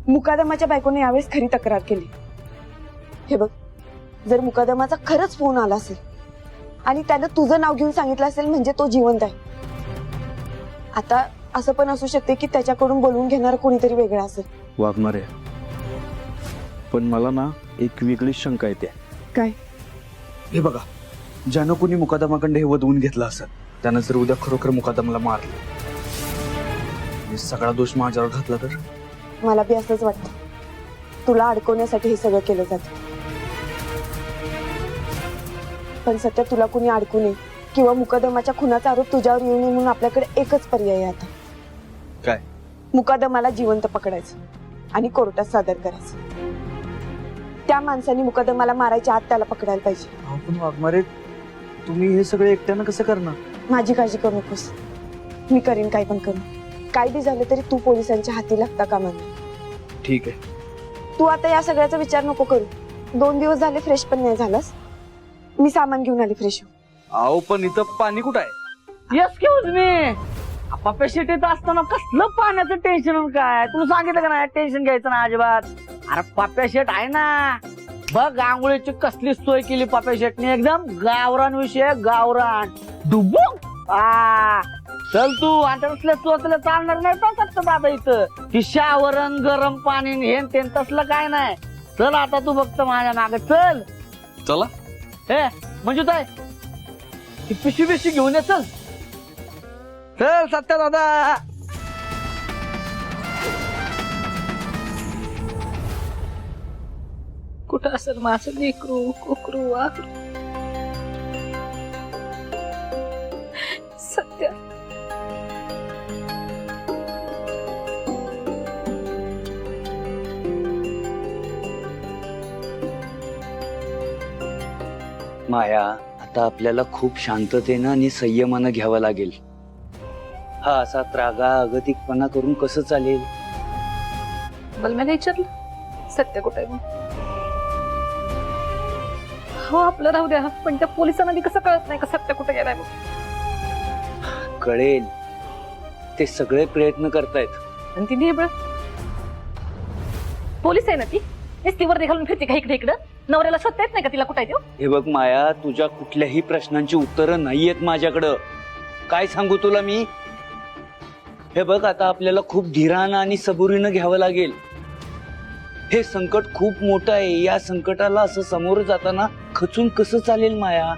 मुकादमाच्या बायकोने यावेळेस खरी तक्रार केली। हे बघ, जर मुकादमाचा खरंच फोन आला असेल आणि त्यानं तुझं नाव घेऊन सांगितलं असेल म्हणजे तो जिवंत आहे। आता असं पण असू शकते की त्याच्याकडून बोलवून घेणार कोणीतरी वेगळं असेल। वाघमारे, पण मला ना एक वेगळी शंका येते। काय? हे बघा, ज्यानं कोणी मुकादमाकडे हे वधवून घेतलं असं त्यानं जर उद्या खरोखर मुकादमाला मारलं, सगळा दोष माझ्यावर घातला तर? मला बी असंच वाटतं, तुला अडकवण्यासाठी हे सगळं केलं जातं। पण सत्य, तुला कुणी अडकू नये किंवा मुकदमाच्या खुनाचा आरोप तुझ्यावर येऊ नये म्हणून आपल्याकडे एकच पर्याय आहे आता। काय? मुकदमाला जिवंत पकडायचं आणि कोर्टात सादर करायचं। त्या माणसाने मुकदमाला मारायच्या आत त्याला पकडायला पाहिजे। पण वाघमारे, तुम्ही हे सगळे एकट्यानं कसं करणार? माझी काळजी करू नकोस, मी करीन काय पण करू। काय बी झालं तरी तू पोलिसांच्या हाती लागता कामा नये। ठीक आहे। तू आता या सगळ्याचा विचार नको करू। 2 दिवस झाले फ्रेश पण नाही झालास। मी सामान घेऊन आली फ्रेश हो। अहो, पण इथं पाणी कुठं आहे? एक्सक्यूज मी, पप्पा शेतीत असताना कसलं पाण्याचं टेन्शन काय? तुला सांगितलं का नाही टेन्शन घ्यायचं ना अजिबात? अरे पप्पा शेट आहे ना, बघ आंघोळीची कसली सोय केली पप्पा शेटने, एकदम गावरान विषय, गावरान डुबुक। चल तू आता चोचले चालणार नाही तर दादा इथं की शावरण गरम पाणी हे ते तसलं काय नाही। चल आता तू बघत माझ्या मागे चल। चला। हे म्हणजे काय, पिशवी बिशी घेऊन ये, चल चल सत्या दादा। कुठं असेल माझं लेकरू कोकरू वाकरू? सत्या, माया, आता आपल्याला खूप शांततेनं आणि संयमानं घ्यावं लागेल। हा असा त्रागा अगतिकपणा करून कसं चालेल? बलम्याने विचारलं सत्य कुठे आहे? हो आपलं राहू द्या, पण त्या पोलिसांना बी कसं कळत नाही का सत्य कुठे गेलाय? कळेल, ते सगळे प्रयत्न करतायत। आणि ती निबळ पोलीस आहे ना, ती एसटीवर घालून फिरते का इकडे इकडं? नवऱ्याला शोधता येत नाही का तिला कुठे आहे? हे बघ माया, तुझ्या कुठल्याही प्रश्नांची उत्तरं नाहीयेत माझ्याकडं। काय सांगू तुला मी? हे बघ, आता आपल्याला खूप धीरानं आणि सबुरीनं घ्यावं लागेल। हे संकट खूप मोठं आहे, या संकटाला असं समोर जाताना खचून कसं चालेल माया?